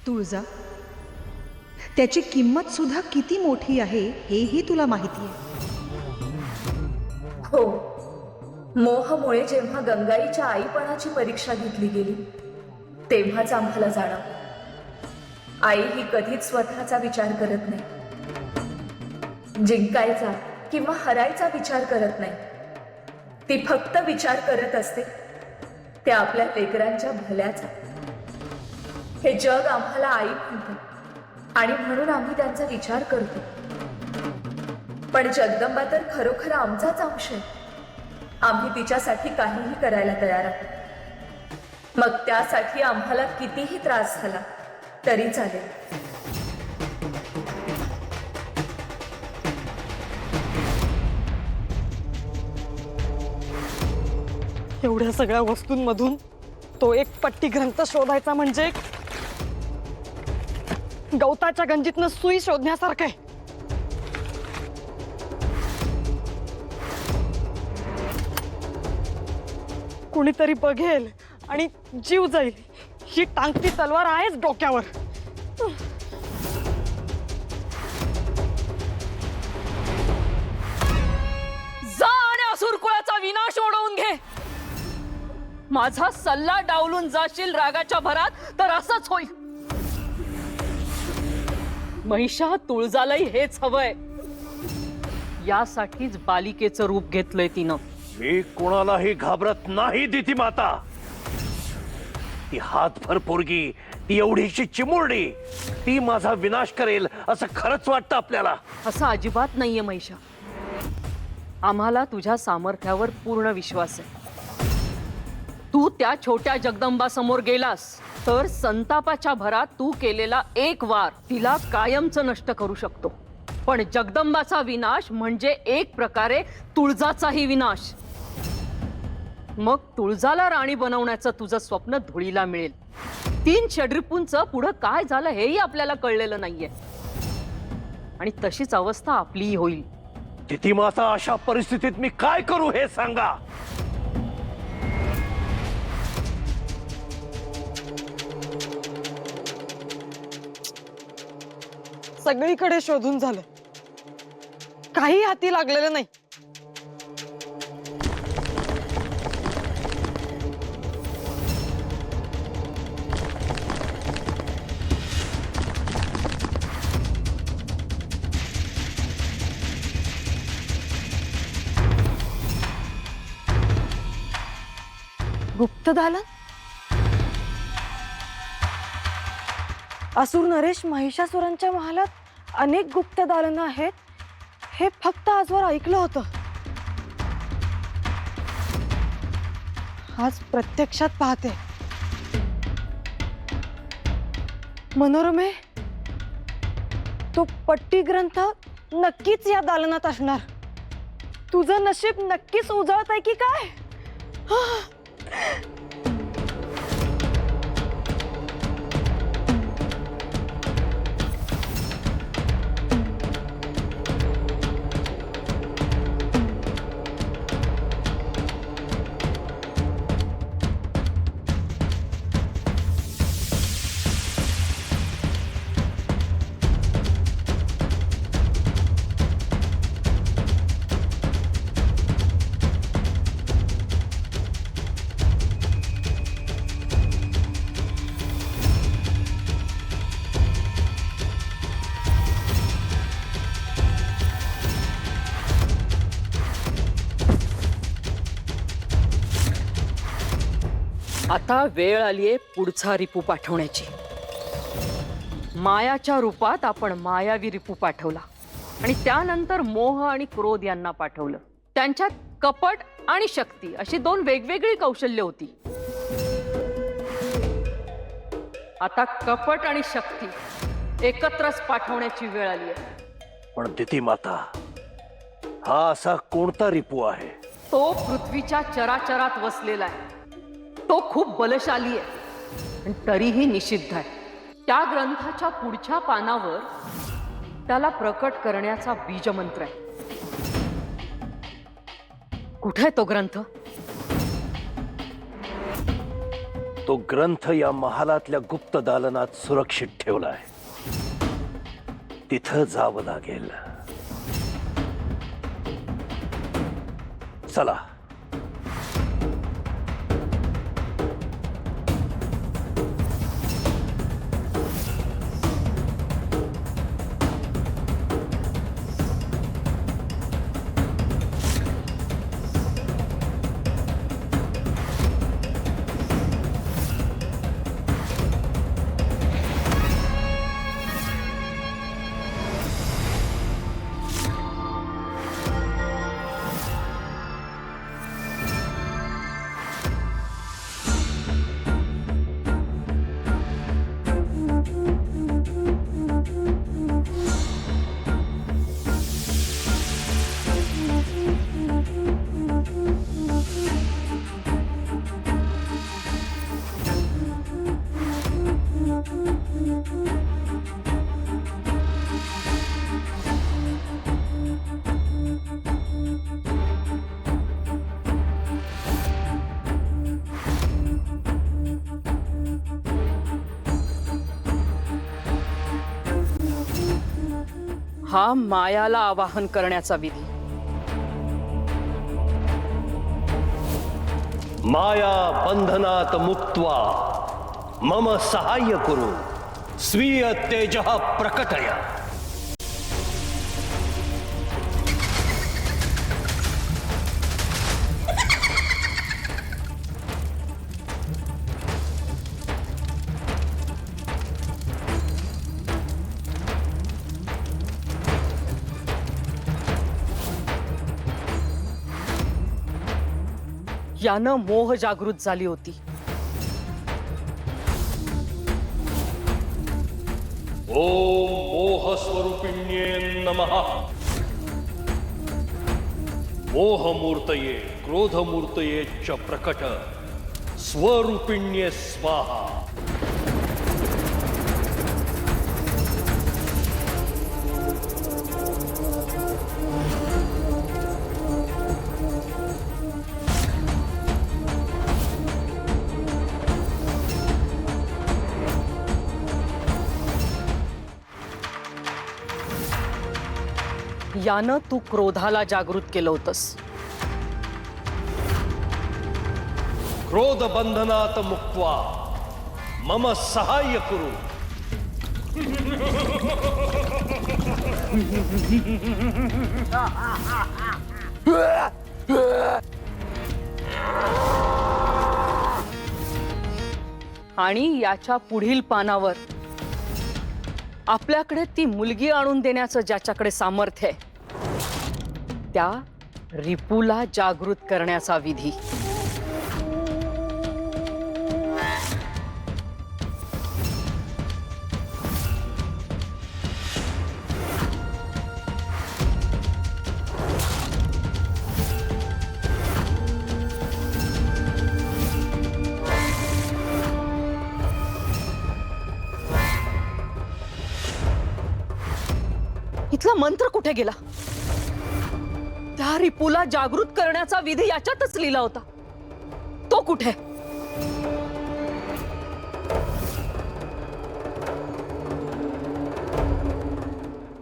तुळजा, त्याची किंमत सुद्धा किती मोठी आहे हेही तुला माहिती आहे. हो, मोहमुळे जेव्हा गंगाईच्या आईपणाची परीक्षा घेतली गेली तेव्हाच आम्हाला जाणवलं, आई ही कधीच स्वतःचा विचार करत नाही, जिंकायचा किंवा हरायचा विचार करत नाही. ती फक्त विचार करत असते त्या आपल्या लेकरांच्या भल्याचा. हे जग आम्हाला आई म्हणते आणि म्हणून आम्ही त्यांचा विचार करतो. पण जगदंबा तर खरोखर आमचाच अंश आहे. आम्ही तिच्यासाठी काहीही करायला तयार आहोत. मग त्यासाठी आम्हाला कितीही त्रास झाला तरी चालेल. एवढ्या सगळ्या वस्तूंमधून तो एक पट्टी ग्रंथ शोधायचा म्हणजे गवताच्या गंजीतनं सुई शोधण्यासारखं आहे. कुणीतरी बघेल आणि जीव जाईल. ही टांगती तलवार आहेच डोक्यावर. जा आणि असुर कुळाचा विनाश ओढवून घे. माझा सल्ला डावलून जाशील रागाच्या भरात तर असंच होईल. महिषा, तुळजालाही हेच हवंय. यासाठीच बालिकेचं रूप घेतलंय तिनं. मी कोणालाही घाबरत नाही दिती माता. ती हातभर पोरगी, ती एवढीशी चिमुरडी, ती माझा विनाश करेल असं खरंच वाटतं आपल्याला? असं अजिबात नाहीये महिषा. आम्हाला तुझ्या सामर्थ्यावर पूर्ण विश्वास आहे. तू त्या छोट्या जगदंबा समोर गेलास तर संतापाच्या भरात तू केलेला एक वार तिला कायमचं नष्ट करू शकतो. पण जगदंबाचा विनाश म्हणजे एक प्रकारे तुळजाचाही विनाश. मग तुळजाला राणी बनवण्याचं तुझं स्वप्न धुळीला मिळेल. 3 षड्रिपूंचं पुढं काय झालं हेही आपल्याला कळलेलं नाहीये आणि तशीच अवस्था आपलीही होईल. दिती माता, अशा परिस्थितीत मी काय करू हे सांगा. सगळीकडे शोधून झालं, काही हाती लागलेलं नाही. गुप्तदालन? असुर नरेश महिषासुरांच्या महालात अनेक गुप्त दालनं आहेत हे फक्त आजवर ऐकलं होतं. आज प्रत्यक्षात पाहते. मनोरमे, तो पट्टी ग्रंथ नक्कीच या दालनात असणार. तुझं नशीब नक्कीच उजळत आहे की काय? आता वेळ आलीये पुढचा रिपू पाठवण्याची. मायाच्या रूपात आपण मायावी रिपू पाठवला आणि त्यानंतर मोह आणि क्रोध यांना पाठवलं. त्यांच्यात कपट आणि शक्ती अशी 2 वेगवेगळी कौशल्य होती. आता कपट आणि शक्ती एकत्रच पाठवण्याची वेळ आली आहे. पण दिती माता, हा असा कोणता रिपू आहे? तो पृथ्वीच्या चराचरात वसलेला आहे. तो खूप बलशाली आहे आणि तरीही निषिद्ध आहे. त्या ग्रंथाच्या पुढच्या पानावर त्याला प्रकट करण्याचा बीजमंत्र आहे. कुठे आहे तो ग्रंथ? तो ग्रंथ या महालातल्या गुप्त दालनात सुरक्षित ठेवलाय. तिथं जावं लागेल. चला. हा मायाला आवाहन करण्याचा विधी. माया बंधनात मुक्त्वा मम सहाय्य कुरु स्वीय तेजः प्रकटय. यानं मोह जागृत झाली होती. ओम मोह स्वरूपिण्ये नमः. मोहमूर्तये क्रोधमूर्तये च प्रकट स्वरूपिण्ये स्वाहा. यानं तू क्रोधाला जागृत केलं होतंस. क्रोध बंधनात मुक्त्वा मम सहाय्य कुरु. आणि याच्या पुढील पानावर आपल्याकडे ती मुलगी आणून देण्याचं ज्याच्याकडे सामर्थ्य आहे त्या रिपूला जागृत करण्याचा विधी. इथला मंत्र कुठे गेला? त्या रिपूला जागृत करण्याचा विधी याच्यातच लिहिला होता. तो कुठे?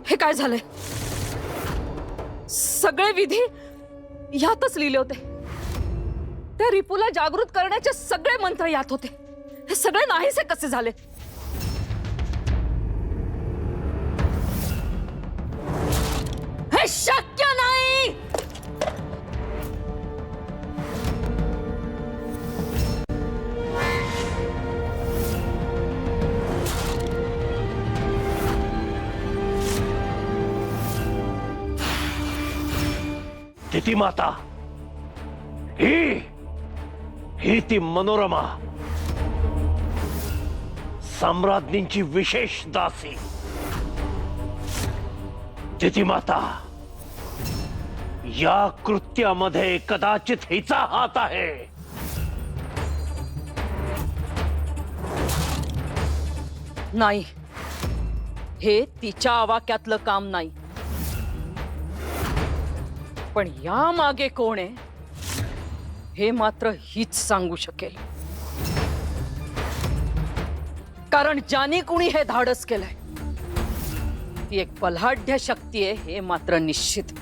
हे काय झालंय? सगळे विधी यातच लिहिले होते. त्या रिपूला जागृत करण्याचे सगळे मंत्र यात होते. हे सगळे नाहीसे कसे झाले? हे शक्य नाही. तिथी माता ही ती मनोरमा, सम्राज्ञींची विशेष दासी. तिथी माता, या कृत्यामध्ये कदाचित हिचा हात आहे. नाही, हे तिच्या आवाक्यातलं काम नाही. पण या मागे कोण आहे हे मात्र हीच सांगू शकेल. कारण ज्याने कुणी हे धाडस केलंय ती एक बलाढ्य शक्ती आहे हे मात्र निश्चित.